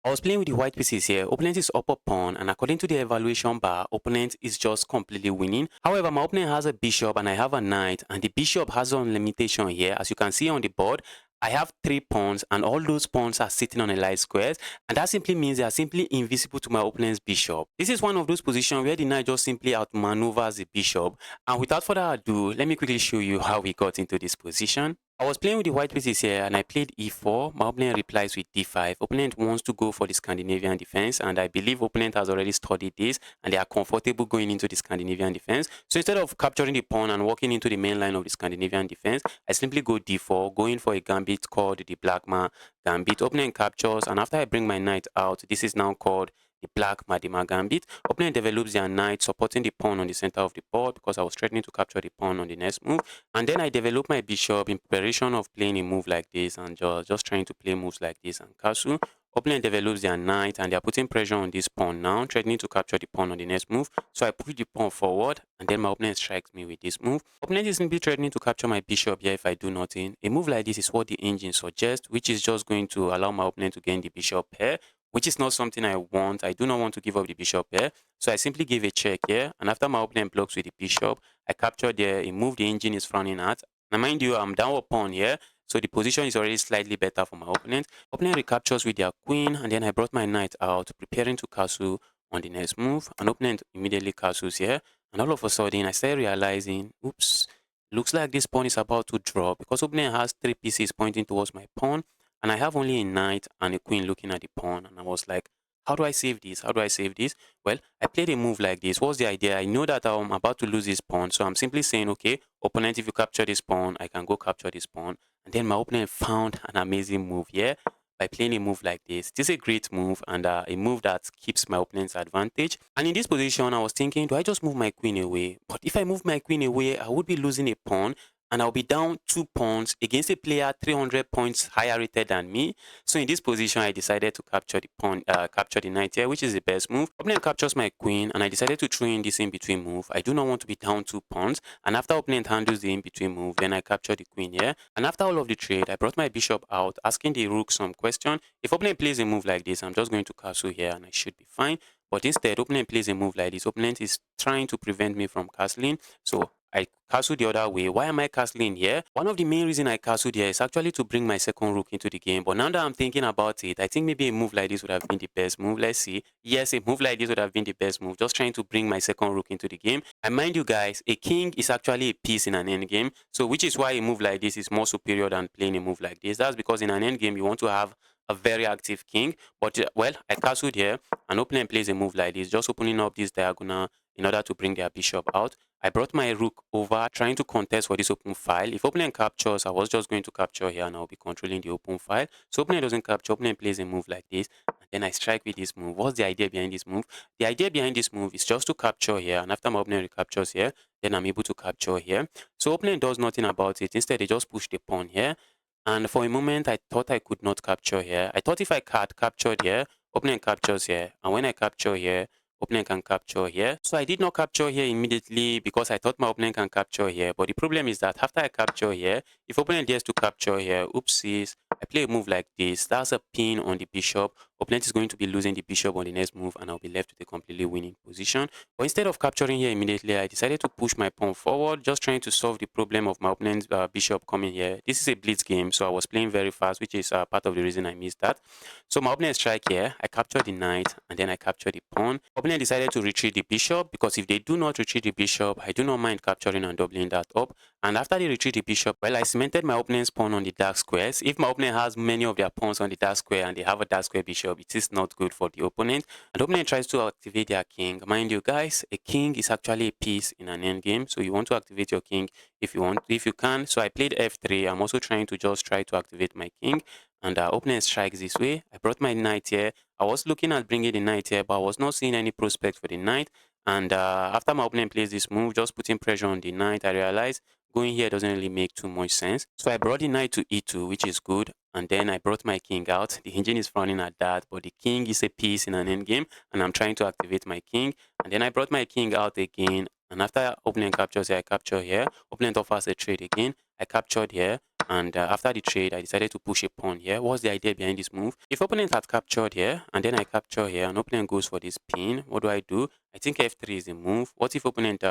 I was playing with the white pieces here. Opponent is up a pawn, and according to the evaluation bar, opponent is just completely winning. However, my opponent has a bishop and I have a knight, and the bishop has some limitation here. As you can see on the board, I have 3 pawns, and all those pawns are sitting on a light squares, and that simply means they are simply invisible to my opponent's bishop. This is one of those positions where the knight just simply outmaneuvers the bishop. And without further ado, let me quickly show you how we got into this position. I was playing with the white pieces here and I played e4. My opponent replies with d5. Opponent wants to go for the Scandinavian defense, and I believe opponent has already studied this and they are comfortable going into the Scandinavian defense. So instead of capturing the pawn and walking into the main line of the Scandinavian defense, I simply go d4, going for a gambit called the Blackma gambit. Opponent captures, and after I bring my knight out, this is now called the black Madima gambit. Opponent develops their knight, supporting the pawn on the center of the board because I was threatening to capture the pawn on the next move. And then I develop my bishop in preparation of playing a move like this and just trying to play moves like this and castle. Opponent develops their knight and they are putting pressure on this pawn now, threatening to capture the pawn on the next move. So I push the pawn forward and then my opponent strikes me with this move. Opponent is simply threatening to capture my bishop here if I do nothing. A move like this is what the engine suggests, which is just going to allow my opponent to gain the bishop here, which is not something I want. I do not want to give up the bishop here. So I simply give a check here. And after my opponent blocks with the bishop, I capture there a move the engine is frowning at. Now, mind you, I'm down a pawn here. So the position is already slightly better for my opponent. Opponent recaptures with their queen. And then I brought my knight out, preparing to castle on the next move. And opponent immediately castles here. And all of a sudden, I started realizing, oops, looks like this pawn is about to drop because opponent has 3 pieces pointing towards my pawn. And I have only a knight and a queen looking at the pawn. And I was like, how do I save this? How do I save this? Well, I played a move like this. What's the idea? I know that I'm about to lose this pawn. So I'm simply saying, okay, opponent, if you capture this pawn, I can go capture this pawn. And then my opponent found an amazing move here by playing a move like this. This is a great move and a move that keeps my opponent's advantage. And in this position, I was thinking, do I just move my queen away? But if I move my queen away, I would be losing a pawn and I'll be down 2 pawns against a player 300 points higher rated than me. So in this position, I decided to capture the pawn, capture the knight here, which is the best move. Opponent captures my queen, and I decided to throw in this in-between move. I do not want to be down 2 pawns, and after opponent handles the in-between move, then I capture the queen here. And after all of the trade, I brought my bishop out, asking the rook some question. If opponent plays a move like this, I'm just going to castle here, and I should be fine. But instead, opponent plays a move like this. Opponent is trying to prevent me from castling, so I castle the other way. Why am I castling here? One of the main reasons I castled here is actually to bring my second rook into the game. But now that I'm thinking about it, I think maybe a move like this would have been the best move. Let's see. Yes, a move like this would have been the best move. Just trying to bring my second rook into the game. And mind you guys, a king is actually a piece in an endgame. So which is why a move like this is more superior than playing a move like this. That's because in an endgame, you want to have a very active king. But well, I castled here. An opponent plays a move like this, just opening up this diagonal in order to bring their bishop out. I brought my rook over, trying to contest for this open file. If opponent captures, I was just going to capture here and I'll be controlling the open file. So opponent doesn't capture, opponent plays a move like this, and then I strike with this move. What's the idea behind this move? The idea behind this move is just to capture here, and after my opponent recaptures here, then I'm able to capture here. So opponent does nothing about it. Instead, they just push the pawn here. And for a moment, I thought I could not capture here. I thought if I had captured here, opponent captures here. And when I capture here, opponent can capture here. So I did not capture here immediately because I thought my opponent can capture here. But the problem is that after I capture here, if opponent dares to capture here, oopsies, I play a move like this. That's a pin on the bishop. Opponent is going to be losing the bishop on the next move and I'll be left with a completely winning position. But instead of capturing here immediately, I decided to push my pawn forward, just trying to solve the problem of my opponent's bishop coming here. This is a blitz game, so I was playing very fast, which is part of the reason I missed that. So my opponent strike here, I capture the knight and then I capture the pawn. Opponent decided to retreat the bishop because if they do not retreat the bishop, I do not mind capturing and doubling that up. And after they retreat the bishop, well, I cemented my opponent's pawn on the dark squares. If my opponent has many of their pawns on the dark square and they have a dark square bishop, it is not good for the opponent. And the opponent tries to activate their king. Mind you guys, a king is actually a piece in an endgame. So you want to activate your king if you can. So I played f3. I'm also trying to just try to activate my king. And opponent strikes this way. I brought my knight here. I was looking at bringing the knight here, but I was not seeing any prospect for the knight. And after my opponent plays this move, just putting pressure on the knight, I realized going here doesn't really make too much sense. So I brought the knight to e2, which is good. And then I brought my king out. The engine is frowning at that, but the king is a piece in an endgame, and I'm trying to activate my king. And then I brought my king out again. And after opponent captures here, I capture here. Opponent offers a trade again. I captured here. and after the trade, I decided to push a pawn here. What's the idea behind this move? If opponent had captured here, and then I capture here, and opponent goes for this pin, what do? I think f3 is the move. What if opponent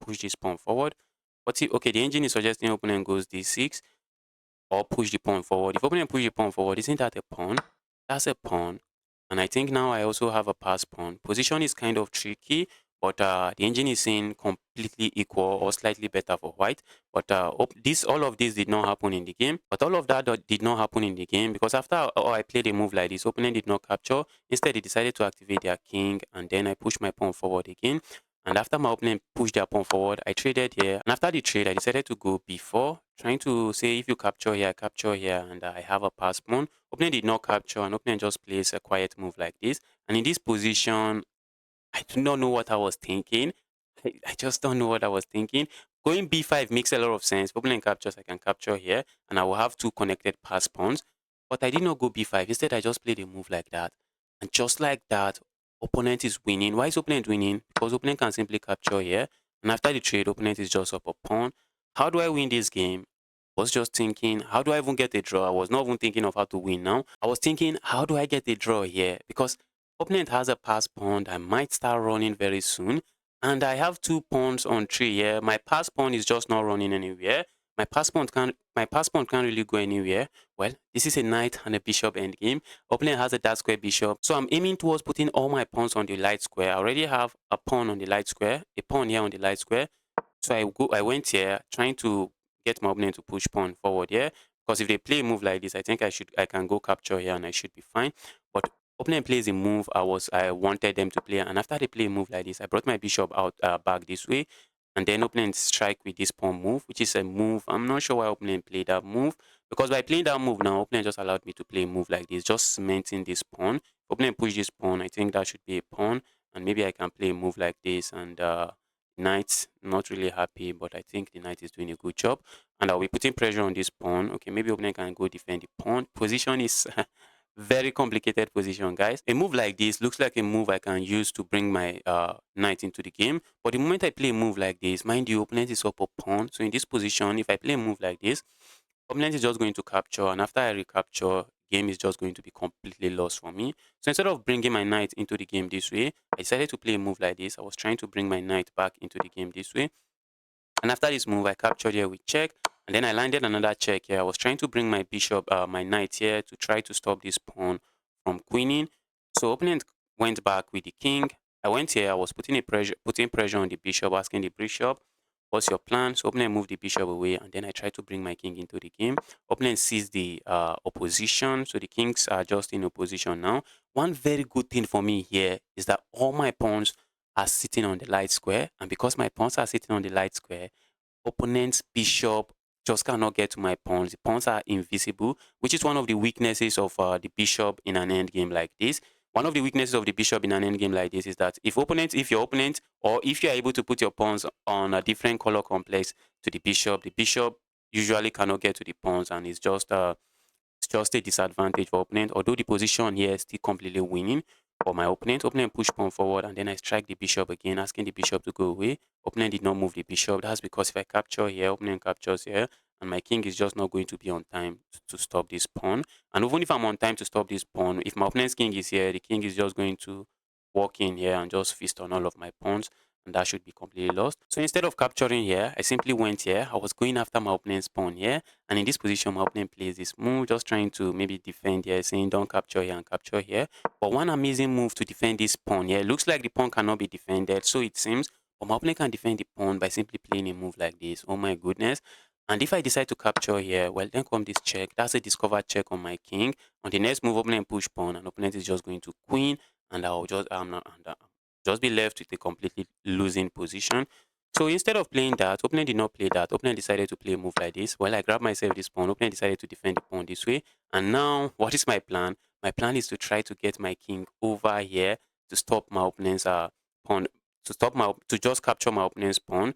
push this pawn forward? What if, okay, the engine is suggesting opponent goes d6 or push the pawn forward. If opponent push the pawn forward, isn't that a pawn? That's a pawn. And I think now I also have a pass pawn. Position is kind of tricky, but the engine is saying completely equal or slightly better for white. But all of this did not happen in the game. But all of that did not happen in the game because after I played a move like this, opponent did not capture. Instead, they decided to activate their king, and then I pushed my pawn forward again. And after my opponent pushed their pawn forward, I traded here. And after the trade, I decided to go b4, trying to say if you capture here, I capture here, and I have a pass pawn. Opponent did not capture, and opponent just plays a quiet move like this. And in this position, I do not know what I was thinking. I just don't know what I was thinking. Going b5 makes a lot of sense. If opponent captures, I can capture here, and I will have two connected pass pawns. But I did not go b5. Instead, I just played a move like that. And just like that, opponent is winning. Why is opponent winning? Because opponent can simply capture here. And after the trade, opponent is just up a pawn. How do I win this game? I was just thinking, how do I even get a draw? I was not even thinking of how to win now. I was thinking, how do I get a draw here? Because opponent has a pass pawn that might start running very soon. And I have two pawns on 3 here. My pass pawn is just not running anywhere. My pass pawn can't really go anywhere. Well, this is a knight and a bishop endgame. Opponent has a dark square bishop. So I'm aiming towards putting all my pawns on the light square. I already have a pawn on the light square, a pawn here on the light square. So I went here trying to get my opponent to push pawn forward here. Because if they play a move like this, I can go capture here and I should be fine. But opponent plays a move I wanted them to play, and after they play a move like this, I brought my bishop out back this way, and then opponent strike with this pawn move, which is a move. I'm not sure why opponent played that move, because by playing that move now, opponent just allowed me to play a move like this, just cementing this pawn. If opponent push this pawn, I think that should be a pawn, and maybe I can play a move like this, and knight not really happy, but I think the knight is doing a good job, and I'll be putting pressure on this pawn. Okay, maybe opponent can go defend the pawn. Position is very complicated position, guys. A move like this looks like a move I can use to bring my knight into the game. But the moment I play a move like this, mind you, opponent is up a pawn. So in this position, if I play a move like this, opponent is just going to capture. And after I recapture, game is just going to be completely lost for me. So instead of bringing my knight into the game this way, I decided to play a move like this. I was trying to bring my knight back into the game this way. And after this move, I captured here with check. And then I landed another check here. I was trying to bring my bishop, my knight here to try to stop this pawn from queening. So opponent went back with the king. I went here. I was putting pressure on the bishop, asking the bishop, what's your plan? So opponent moved the bishop away, and then I tried to bring my king into the game. Opponent sees the opposition, so the kings are just in opposition now. One very good thing for me here is that all my pawns are sitting on the light square, and because my pawns are sitting on the light square, opponent's bishop just cannot get to my pawns. The pawns are invisible, which is one of the weaknesses of the bishop in an endgame like this. One of the weaknesses of the bishop in an endgame like this is that if your opponent, or if you are able to put your pawns on a different color complex to the bishop usually cannot get to the pawns, and it's just a disadvantage for opponent. Although the position here is still completely winning for my opponent. Opponent push pawn forward, and then I strike the bishop again, asking the bishop to go away. Opponent did not move the bishop. That's because if I capture here, opponent captures here, and my king is just not going to be on time to stop this pawn. And even if I'm on time to stop this pawn, if my opponent's king is here, the king is just going to walk in here and just feast on all of my pawns, and that should be completely lost. So instead of capturing here, I simply went here. I was going after my opponent's pawn here, and in this position, my opponent plays this move, just trying to maybe defend here, saying don't capture here and capture here. But one amazing move to defend this pawn here. It looks like the pawn cannot be defended, so it seems. But my opponent can defend the pawn by simply playing a move like this. Oh my goodness. And if I decide to capture here, well, then come this check. That's a discovered check on my king. On the next move, opponent push pawn, and opponent is just going to queen, and I'll just just be left with a completely losing position. So instead of playing that, opponent did not play that. Opponent decided to play a move like this. Well, I grabbed myself this pawn. Opponent decided to defend the pawn this way. And now, what is my plan? My plan is to try to get my king over here to stop my opponent's pawn, to just capture my opponent's pawn.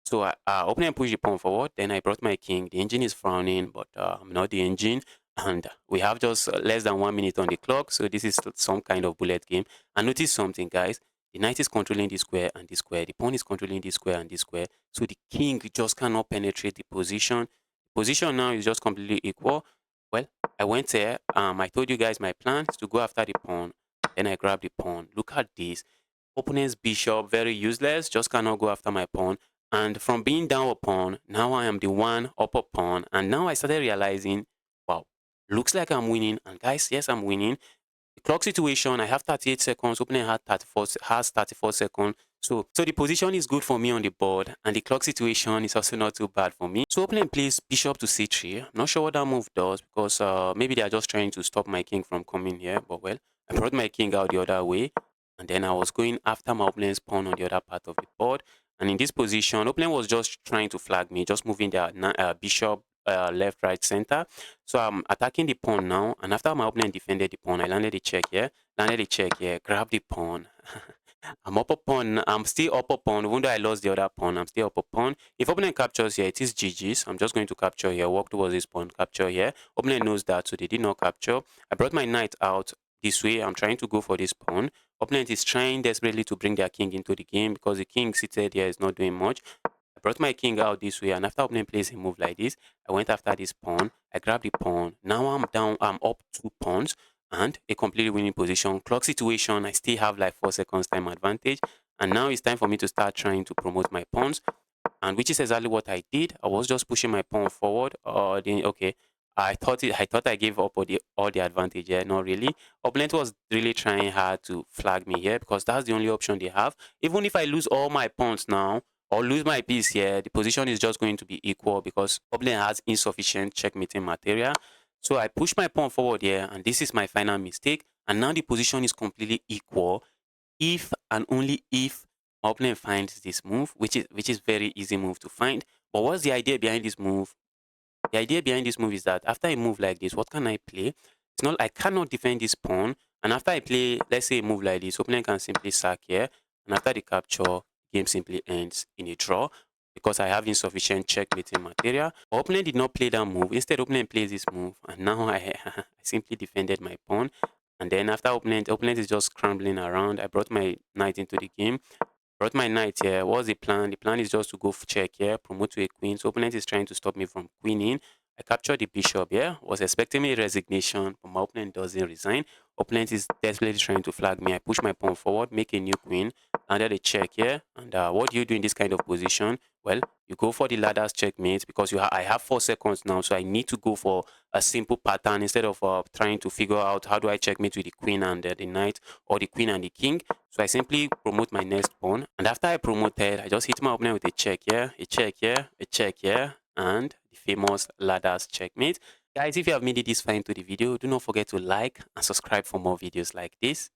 So opponent pushed the pawn forward. Then I brought my king. The engine is frowning, but I'm not the engine. And we have just less than 1 minute on the clock. So this is some kind of bullet game. And notice something, guys. The knight is controlling this square and this square. The pawn is controlling this square and this square. So the king just cannot penetrate the position. Position now is just completely equal. Well, I went here. I told you guys my plan is to go after the pawn. Then I grab the pawn. Look at this. Opponent's bishop, very useless. Just cannot go after my pawn. And from being down a pawn, now I am the one up a pawn. And now I started realizing, wow, looks like I'm winning. And guys, yes, I'm winning. The clock situation, I have 38 seconds. Opponent has 34 seconds. So the position is good for me on the board, and the clock situation is also not too bad for me. So opponent plays bishop to c3. I'm not sure what that move does, because maybe they are just trying to stop my king from coming here. But well, I brought my king out the other way, and then I was going after my opponent's pawn on the other part of the board. And in this position, opponent was just trying to flag me, just moving their bishop left, right, center. So I'm attacking the pawn now, and after my opponent defended the pawn, I landed the check here, grab the pawn. I'm up a pawn. I'm still up a pawn. Even though I lost the other pawn, I'm still up a pawn. If opponent captures here, it is GG's. I'm just going to capture here, walk towards this pawn, capture here. Opponent knows that, so they did not capture. I brought my knight out this way. I'm trying to go for this pawn. Opponent is trying desperately to bring their king into the game, because the king seated here is not doing much. I brought my king out this way, and after opponent plays a move like this, I went after this pawn. I grabbed the pawn. Now I'm down. I'm up 2 pawns and a completely winning position. Clock situation, I still have like 4 seconds time advantage. And now it's time for me to start trying to promote my pawns, and which is exactly what I did. I was just pushing my pawn forward. Okay, I thought I gave up all the advantage here. Not really. Opponent was really trying hard to flag me here, because that's the only option they have. Even if I lose all my pawns now or lose my piece here, the position is just going to be equal, because opponent has insufficient checkmating material. So I push my pawn forward here, and this is my final mistake. And now the position is completely equal if and only if my opponent finds this move, which is very easy move to find. But what's the idea behind this move? The idea behind this move is that after a move like this, what can I play? It's not, I cannot defend this pawn. And after I play, let's say, a move like this, opponent can simply sack here. And after the capture, game simply ends in a draw, because I have insufficient checkmating material. But opponent did not play that move. Instead, opponent plays this move. And now I simply defended my pawn. And then after opponent is just scrambling around. I brought my knight into the game. Brought my knight here. What's the plan? The plan is just to go check here, promote to a queen. So opponent is trying to stop me from queening. I captured the bishop here. Was expecting a resignation, but my opponent doesn't resign. Opponent is desperately trying to flag me. I push my pawn forward, make a new queen, landed a check here. And what do you do in this kind of position? Well, you go for the ladder's checkmate, because I have 4 seconds now, so I need to go for a simple pattern instead of trying to figure out how do I checkmate with the queen and the knight, or the queen and the king. So I simply promote my next pawn, and after I promoted, I just hit my opponent with a check here, a check here, a check here, and the famous ladder's checkmate. Guys, if you have made it this far into the video, do not forget to like and subscribe for more videos like this.